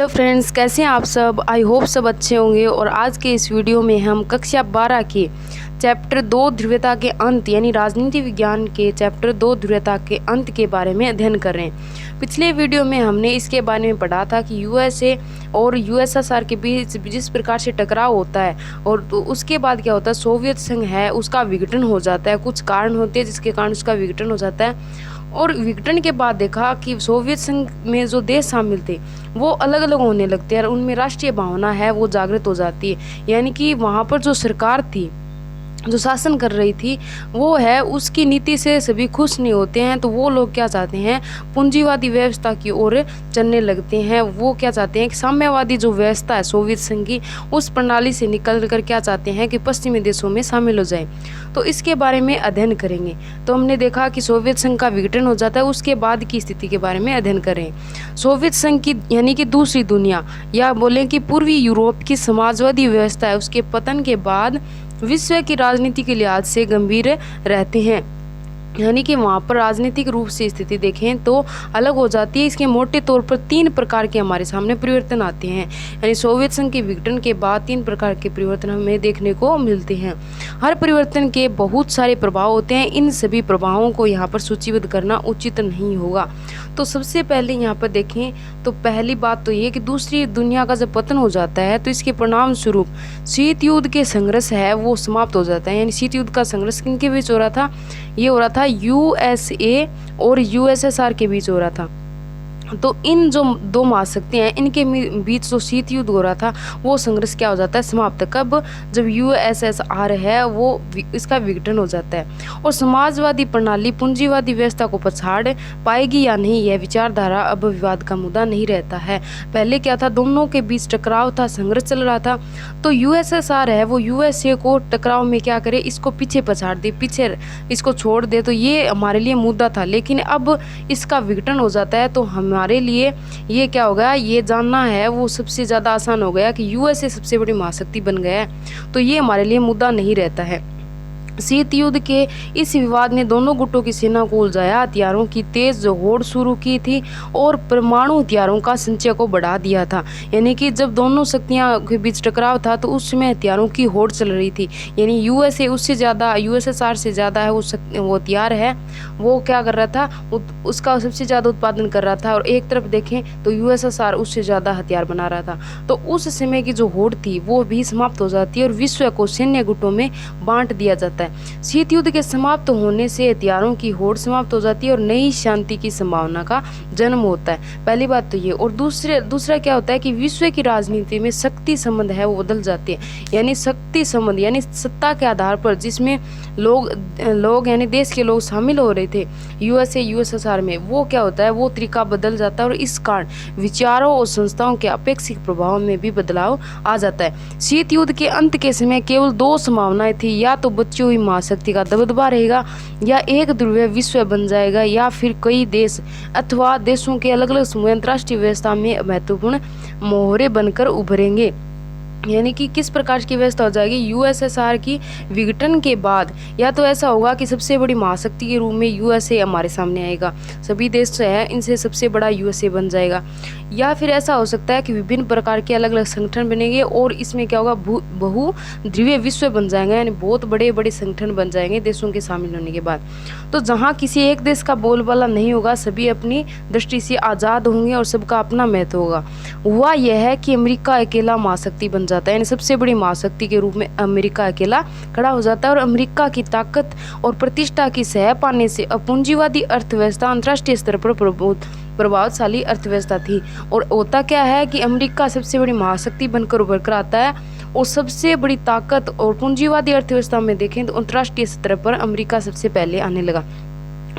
Hello friends, कैसे हैं आप सब। आई होप सब अच्छे होंगे। और आज के इस वीडियो में हम कक्षा 12 के चैप्टर 2 ध्रुवीयता के अंत यानी राजनीति विज्ञान के चैप्टर 2 ध्रुवीयता के अंत के बारे में अध्ययन कर रहे हैं। पिछले वीडियो में हमने इसके बारे में पढ़ा था कि यूएसए और यूएसएसआर के बीच जिस प्रकार से टकराव होता है और तो उसके बाद क्या होता है, सोवियत संघ है उसका विघटन हो जाता है। कुछ कारण होते हैं जिसके कारण उसका विघटन हो जाता है। और विघटन के बाद देखा कि सोवियत संघ में जो देश शामिल थे वो अलग अलग होने लगते हैं और उनमें राष्ट्रीय भावना है वो जागृत हो जाती है। यानी कि वहाँ पर जो सरकार थी, जो शासन कर रही थी, वो है उसकी नीति से सभी खुश नहीं होते हैं। तो वो लोग क्या चाहते हैं, पूंजीवादी व्यवस्था की ओर चलने लगते हैं। वो क्या चाहते हैं कि साम्यवादी जो व्यवस्था है सोवियत संघ की, उस प्रणाली से निकल कर क्या चाहते हैं कि पश्चिमी देशों में शामिल हो जाए। तो इसके बारे में अध्ययन करेंगे। तो हमने देखा कि सोवियत संघ का विघटन हो जाता है, उसके बाद की स्थिति के बारे में अध्ययन करें। सोवियत संघ की यानी कि दूसरी दुनिया या बोलें कि पूर्वी यूरोप की समाजवादी व्यवस्था है, उसके पतन के बाद विश्व की राजनीति के लिहाज से गंभीर रहते हैं। यानी कि वहाँ पर राजनीतिक रूप से स्थिति देखें तो अलग हो जाती है। इसके मोटे तौर पर 3 प्रकार के हमारे सामने परिवर्तन आते हैं। यानी सोवियत संघ के विघटन के बाद 3 प्रकार के परिवर्तन हमें देखने को मिलते हैं। हर परिवर्तन के बहुत सारे प्रभाव होते हैं। इन सभी प्रभावों को यहाँ पर सूचीबद्ध करना उचित नहीं होगा। तो सबसे पहले यहाँ पर देखें तो पहली बात तो ये कि दूसरी दुनिया का जब पतन हो जाता है तो इसके परिणाम स्वरूप शीत युद्ध के संघर्ष है वो समाप्त हो जाता है। यानी शीत युद्ध का संघर्ष किनके बीच हो रहा था, ये हो रहा था यूएसए और यूएसएसआर के बीच हो रहा था। तो इन जो 2 महाशक्तियां हैं इनके बीच जो शीत युद्ध हो रहा था वो संघर्ष क्या हो जाता है, समाप्त। कब, जब यूएसएसआर है वो इसका विघटन हो जाता है। और समाजवादी प्रणाली पूंजीवादी व्यवस्था को पछाड़ पाएगी या नहीं, यह विचारधारा अब विवाद का मुद्दा नहीं रहता है। पहले क्या था, दोनों के बीच टकराव था, संघर्ष चल रहा था। तो यूएसएसआर है वो यूएसए को टकराव में क्या करे, इसको पीछे पछाड़ दे, पीछे इसको छोड़ दे। तो ये हमारे लिए मुद्दा था। लेकिन अब इसका विघटन हो जाता है तो हमारे लिए ये क्या होगा, ये जानना है वो सबसे ज़्यादा आसान हो गया कि यूएसए सबसे बड़ी महाशक्ति बन गया है। तो ये हमारे लिए मुद्दा नहीं रहता है। शीत युद्ध के इस विवाद ने दोनों गुटों की सेना को उलझाया, हथियारों की तेज होड़ शुरू की थी और परमाणु हथियारों का संचय को बढ़ा दिया था। यानी कि जब दोनों शक्तियां के बीच टकराव था तो उस समय हथियारों की होड़ चल रही थी। यानी यूएसए उससे ज़्यादा, यूएसएसआर से ज़्यादा है वो हथियार है वो क्या कर रहा था, उसका सबसे ज़्यादा उत्पादन कर रहा था। और एक तरफ देखें तो यूएसएसआर उससे ज़्यादा हथियार बना रहा था। तो उस समय की जो होड़ थी वो भी समाप्त हो जाती है और विश्व को सैन्य गुटों में बांट दिया जाता है। शीत युद्ध के समाप्त होने से हथियारों की होड़ समाप्त हो जाती है और नई शांति की संभावना का जन्म होता है। पहली बात तो ये। और दूसरा क्या होता है कि विश्व की राजनीति में शक्ति संबंध है वो बदल जाते हैं। यानी शक्ति संबंध यानी सत्ता के आधार पर जिसमें लोग यानी देश के लोग शामिल हो रहे थे यूएसए यूएसएसआर में, वो क्या होता है, वो तरीका बदल जाता है और इस कारण विचारों और संस्थाओं के अपेक्षित प्रभाव में भी बदलाव आ जाता है। शीत युद्ध के अंत के समय केवल 2 संभावनाएं थी, या तो बची हुई महाशक्ति का दबदबा रहेगा या एक ध्रुवीय विश्व बन जाएगा, या फिर कई देश अथवा देशों के अलग अलग समूह अंतर्राष्ट्रीय व्यवस्था में महत्वपूर्ण मोहरे बनकर उभरेंगे। यानी कि किस प्रकार की व्यवस्था हो जाएगी, यूएसएसआर की विघटन के बाद या तो ऐसा होगा कि सबसे बड़ी महाशक्ति के रूप में यूएसए हमारे सामने आएगा, सभी देश जो है इनसे सबसे बड़ा यूएसए बन जाएगा। या फिर ऐसा हो सकता है कि विभिन्न प्रकार के अलग अलग संगठन बनेंगे और इसमें क्या होगा, बहु ध्रुवीय विश्व बन जाएंगे। यानी बहुत बड़े बड़े संगठन बन जाएंगे देशों के शामिल होने के बाद। तो जहाँ किसी एक देश का बोलबाला नहीं होगा, सभी अपनी दृष्टि से आज़ाद होंगे और सबका अपना महत्व होगा। हुआ यह है कि अमेरिका अकेला महाशक्ति बन जाता है। यानी सबसे बड़ी महाशक्ति के रूप में अमेरिका अकेला खड़ा हो जाता है और अमेरिका की ताकत और प्रतिष्ठा की सह पाने से पूंजीवादी अर्थव्यवस्था अंतर्राष्ट्रीय स्तर पर प्रभावशाली अर्थव्यवस्था थी। और होता क्या है कि अमेरिका सबसे बड़ी महाशक्ति बनकर उभर कर आता है और सबसे बड़ी ताकत और पूंजीवादी अर्थव्यवस्था में देखें तो अंतर्राष्ट्रीय स्तर पर अमेरिका सबसे पहले आने लगा।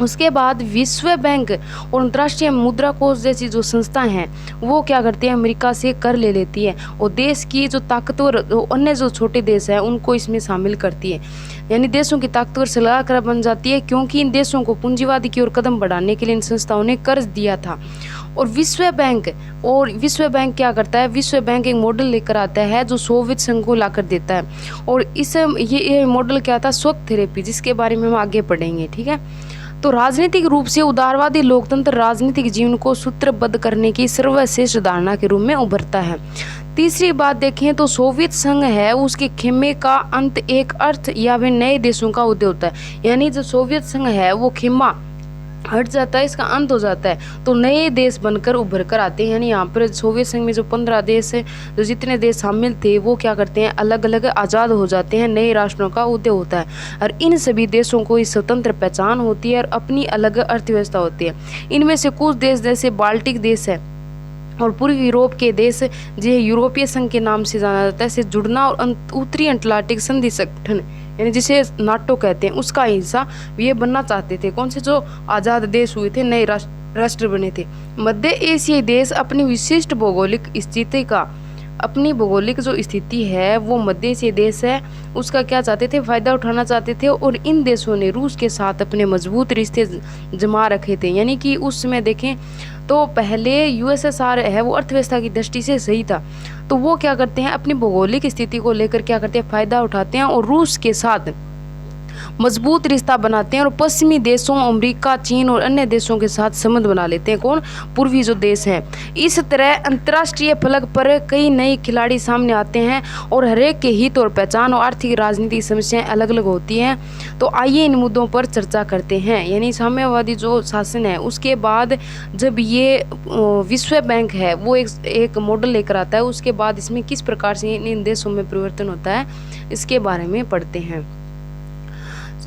उसके बाद विश्व बैंक और अंतर्राष्ट्रीय मुद्रा कोष जैसी जो संस्थाएं हैं वो क्या करती है, अमेरिका से कर ले लेती है और देश की जो ताकतवर अन्य जो छोटे देश हैं उनको इसमें शामिल करती है। यानी देशों की ताकतवर सलाहकार बन जाती है, क्योंकि इन देशों को पूंजीवादी की ओर कदम बढ़ाने के लिए इन संस्थाओं ने कर्ज दिया था। और विश्व बैंक क्या करता है, विश्व बैंक एक मॉडल लेकर आता है जो सोवियत संघ को लाकर देता है। और ये मॉडल क्या था, शॉक थेरेपी, जिसके बारे में हम आगे पढ़ेंगे। ठीक है, तो राजनीतिक रूप से उदारवादी लोकतंत्र राजनीतिक जीवन को सूत्रबद्ध करने की सर्वश्रेष्ठ धारणा के रूप में उभरता है। तीसरी बात देखें तो सोवियत संघ है उसके खेमे का अंत एक अर्थ या वे नए देशों का उदय होता है। यानी जो सोवियत संघ है वो खेमा हट जाता है, इसका अंत हो जाता है, तो नए देश बनकर उभर कर आते हैं। यानी यहाँ पर सोवियत संघ में जो 15 देश है, जो जितने देश शामिल थे वो क्या करते हैं, अलग अलग आज़ाद हो जाते हैं, नए राष्ट्रों का उदय होता है और इन सभी देशों को इस स्वतंत्र पहचान होती है और अपनी अलग अर्थव्यवस्था होती है। इनमें से कुछ देश जैसे बाल्टिक देश है और पूर्वी यूरोप के देश जिन्हें यूरोपीय संघ के नाम से जाना जाता है से जुड़ना और उत्तरी अटलांटिक संधि संगठन यानी जिसे नाटो कहते हैं उसका हिस्सा ये बनना चाहते थे। कौन से जो आज़ाद देश हुए थे, नए राष्ट्र बने थे। मध्य एशियाई देश अपनी विशिष्ट भौगोलिक स्थिति का अपनी भौगोलिक जो स्थिति है वो मध्य एशियाई देश है उसका क्या चाहते थे, फ़ायदा उठाना चाहते थे और इन देशों ने रूस के साथ अपने मजबूत रिश्ते जमा रखे थे। यानी कि उस समय देखें तो पहले यूएसएसआर है वो अर्थव्यवस्था की दृष्टि से सही था, तो वो क्या करते हैं अपनी भौगोलिक स्थिति को लेकर क्या करते हैं, फ़ायदा उठाते हैं और रूस के साथ मजबूत रिश्ता बनाते हैं और पश्चिमी देशों अमेरिका, चीन और अन्य देशों के साथ संबंध बना लेते हैं। कौन, पूर्वी जो देश हैं। इस तरह अंतर्राष्ट्रीय फलक पर कई नए खिलाड़ी सामने आते हैं और हरेक के हित और पहचान और आर्थिक राजनीतिक समस्याएं अलग अलग होती हैं। तो आइए इन मुद्दों पर चर्चा करते हैं। यानी साम्यवादी जो शासन है उसके बाद जब ये विश्व बैंक है वो एक मॉडल लेकर आता है, उसके बाद इसमें किस प्रकार से इन देशों में परिवर्तन होता है इसके बारे में पढ़ते हैं।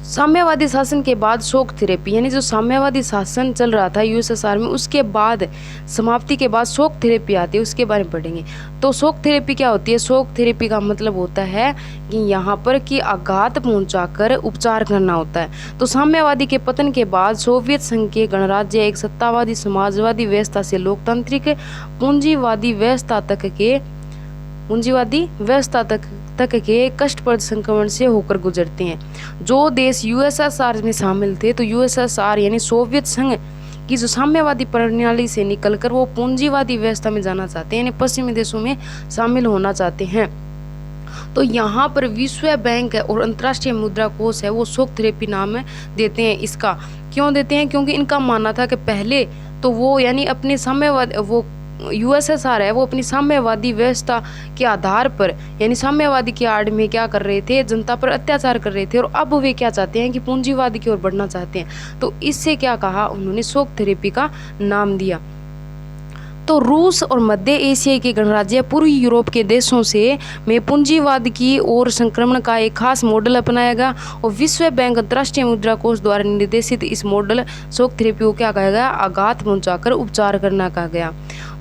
साम्यवादी शासन के बाद शॉक थेरेपी, यानी जो साम्यवादी शासन चल रहा था यूएसएसआर में उसके बाद समाप्ति के बाद शॉक थेरेपी आती है, उसके बारे में पढ़ेंगे। तो शॉक थेरेपी क्या होती है, शॉक थेरेपी का मतलब होता है कि यहाँ पर कि आघात पहुँचाकर उपचार करना होता है। तो साम्यवादी के पतन के बाद सोवियत संघ के गणराज्य एक सत्तावादी समाजवादी व्यवस्था से लोकतांत्रिक पूंजीवादी व्यवस्था तक के कष्टप्रद संक्रमण से होकर गुजरते हैं। जो देश यूएसएसआर में शामिल थे तो यूएसएसआर यानी सोवियत संघ की जो साम्यवादी प्रणाली से निकलकर वो पूंजीवादी व्यवस्था में जाना चाहते हैं, यानी पश्चिमी देशों में शामिल होना चाहते हैं। तो यहाँ पर विश्व बैंक है और अंतर्राष्ट्रीय मुद्रा कोष है वो शॉक थेरेपी नाम देते हैं। इसका क्यों देते हैं, क्योंकि इनका मानना था कि पहले तो वो यानी अपने साम्यवाद वो यूएसएसआर है वो अपनी साम्यवादी व्यवस्था के आधार पर यानी साम्यवादी की आड़ में क्या कर रहे थे, जनता पर अत्याचार कर रहे थे और अब वे क्या चाहते हैं कि पूंजीवादी की ओर बढ़ना चाहते हैं। तो इससे क्या कहा उन्होंने, शॉक थेरेपी का नाम दिया। तो रूस और मध्य एशिया के गणराज्य पूर्वी यूरोप के देशों से में पूंजीवाद की ओर संक्रमण का एक खास मॉडल अपनाया गया और विश्व बैंक अंतर्राष्ट्रीय मुद्रा कोष द्वारा निर्देशित इस मॉडल शॉक थेरेपी को क्या कहा गया, आघात पहुंचाकर उपचार करना कहा गया।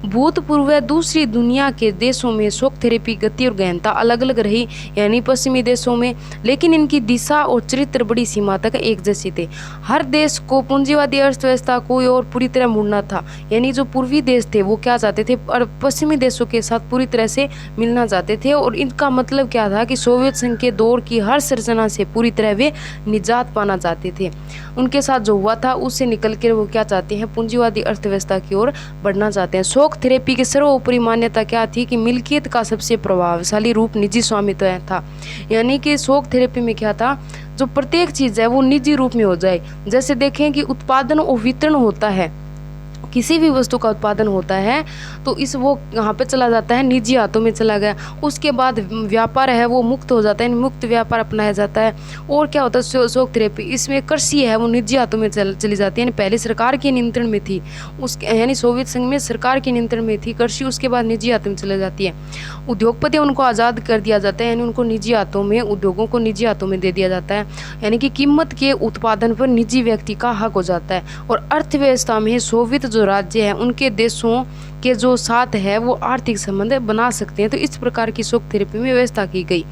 भूतपूर्व दूसरी दुनिया के देशों में शॉक थेरेपी गति और गहनता अलग अलग रही, यानी पश्चिमी देशों में, लेकिन इनकी दिशा और चरित्र बड़ी सीमा तक एक जैसे थे। हर देश को पूंजीवादी अर्थव्यवस्था को और पूरी तरह मुड़ना था, यानी जो पूर्वी देश थे वो क्या चाहते थे और पश्चिमी देशों के साथ पूरी तरह से मिलना चाहते थे। और इनका मतलब क्या था कि सोवियत संघ के दौर की हर संरचना से पूरी तरह वे निजात पाना चाहते थे। उनके साथ जो हुआ था उससे निकल कर वो क्या चाहते हैं, पूंजीवादी अर्थव्यवस्था की ओर बढ़ना चाहते हैं। शॉक थेरेपी की सर्वोपरि मान्यता क्या थी कि मिल्कियत का सबसे प्रभावशाली रूप निजी स्वामित्व था। यानी कि शॉक थेरेपी में क्या था, जो प्रत्येक चीज़ है वो निजी रूप में हो जाए। जैसे देखें कि उत्पादन और वितरण होता है, किसी भी वस्तु का उत्पादन होता है तो इस वो यहाँ पे चला जाता है, निजी हाथों में चला गया। उसके बाद व्यापार है वो मुक्त हो जाता है, मुक्त व्यापार अपनाया जाता है। और क्या होता है शॉक थेरेपी, इसमें कृषि है वो निजी हाथों में चली जाती है। यानी पहले सरकार के नियंत्रण में थी यानी सोवियत संघ में सरकार के नियंत्रण में थी कृषि, उसके बाद निजी हाथों में चली जाती है। उद्योगपति उनको आज़ाद कर दिया जाता है, यानी उनको निजी हाथों में, उद्योगों को निजी हाथों में दे दिया जाता है। यानी कि कीमत के उत्पादन पर निजी व्यक्ति का हक हो जाता है। और अर्थव्यवस्था में सोवियत जो राज्य है उनके देशों के जो साथ है वो आर्थिक संबंध बना सकते हैं। तो इस प्रकार की शॉक थेरेपी में व्यवस्था की गई।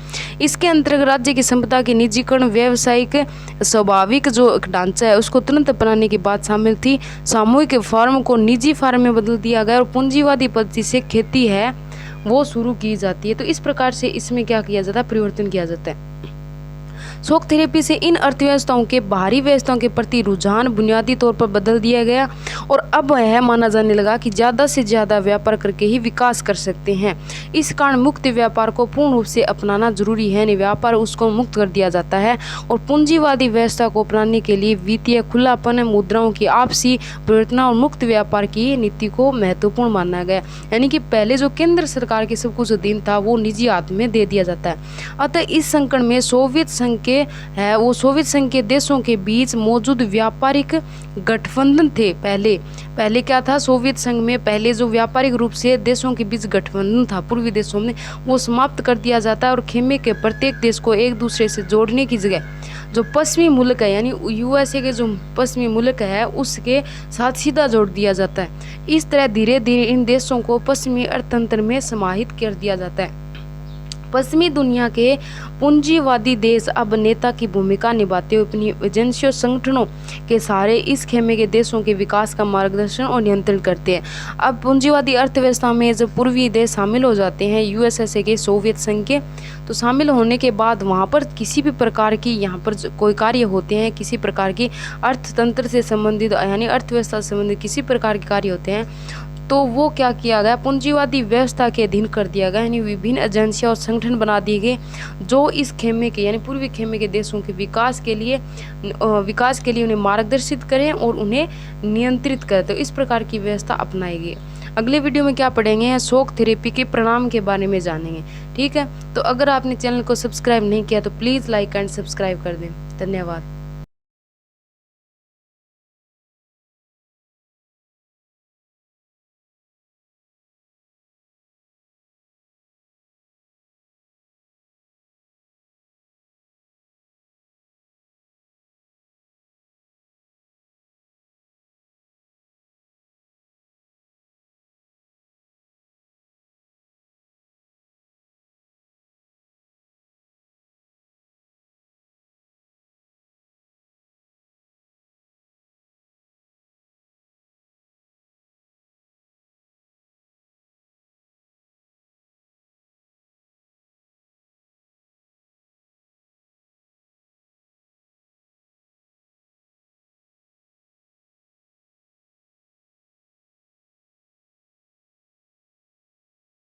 इसके अंतर्गत राज्य की संपदा के निजीकरण, व्यावसायिक स्वाभाविक जो ढांचा है उसको तुरंत अपनाने की बात शामिल थी। सामूहिक फार्म को निजी फार्म में बदल दिया गया और पूंजीवादी पद्धति से खेती है वो शुरू की जाती है। तो इस प्रकार से इसमें क्या किया जाता है, परिवर्तन किया जाता है। शॉक थेरेपी से इन अर्थव्यवस्थाओं के बाहरी व्यवस्थाओं के प्रति रुझान बुनियादी तौर पर बदल दिया गया और अब यह माना जाने लगा कि ज़्यादा से ज़्यादा व्यापार करके ही विकास कर सकते हैं। इस कारण मुक्त व्यापार को पूर्ण रूप से अपनाना जरूरी है, नहीं व्यापार उसको मुक्त कर दिया जाता है। और पूंजीवादी व्यवस्था को अपनाने के लिए वित्तीय खुलापन, मुद्राओं की आपसी परिवर्तन और मुक्त व्यापार की नीति को महत्वपूर्ण माना गया। यानी कि पहले जो केंद्र सरकार के सब कुछ अधीन था वो निजी हाथ में दे दिया जाता है। अतः इस संकट में सोवियत संघ के देशों के बीच मौजूद व्यापारिक गठबंधन थे। पहले क्या था, सोवियत संघ में पहले जो व्यापारिक रूप से देशों के बीच गठबंधन था पूर्वी देशों में, वो समाप्त कर दिया जाता है और खेमे के प्रत्येक देश को एक दूसरे से जोड़ने की जगह जो पश्चिमी मुल्क है यानी यूएसए के जो पश्चिमी मुल्क है उसके साथ सीधा जोड़ दिया जाता है। इस तरह धीरे धीरे इन देशों को पश्चिमी अर्थतंत्र में समाहित कर दिया जाता है। पश्चिमी दुनिया के पूंजीवादी देश अब नेता की भूमिका निभाते हुए अपनी एजेंसियों संगठनों के सहारे इस खेमे के देशों के विकास का मार्गदर्शन और नियंत्रण करते हैं। अब पूंजीवादी अर्थव्यवस्था में जब पूर्वी देश शामिल हो जाते हैं यूएसएसए के, सोवियत संघ के, तो शामिल होने के बाद वहाँ पर किसी भी प्रकार की यहाँ पर कोई कार्य होते हैं, किसी प्रकार की अर्थतंत्र से संबंधित यानी अर्थव्यवस्था से संबंधित किसी प्रकार के कार्य होते हैं, तो वो क्या किया गया, पूंजीवादी व्यवस्था के अधीन कर दिया गया। यानी विभिन्न एजेंसियां और संगठन बना दिए गए जो इस खेमे के यानी पूर्वी खेमे के देशों के विकास के लिए उन्हें मार्गदर्शित करें और उन्हें नियंत्रित करें। तो इस प्रकार की व्यवस्था अपनाई गई। अगले वीडियो में क्या पढ़ेंगे, शॉक थेरेपी के परिणाम के बारे में जानेंगे। ठीक है, तो अगर आपने चैनल को सब्सक्राइब नहीं किया तो प्लीज़ लाइक एंड सब्सक्राइब कर दें। धन्यवाद।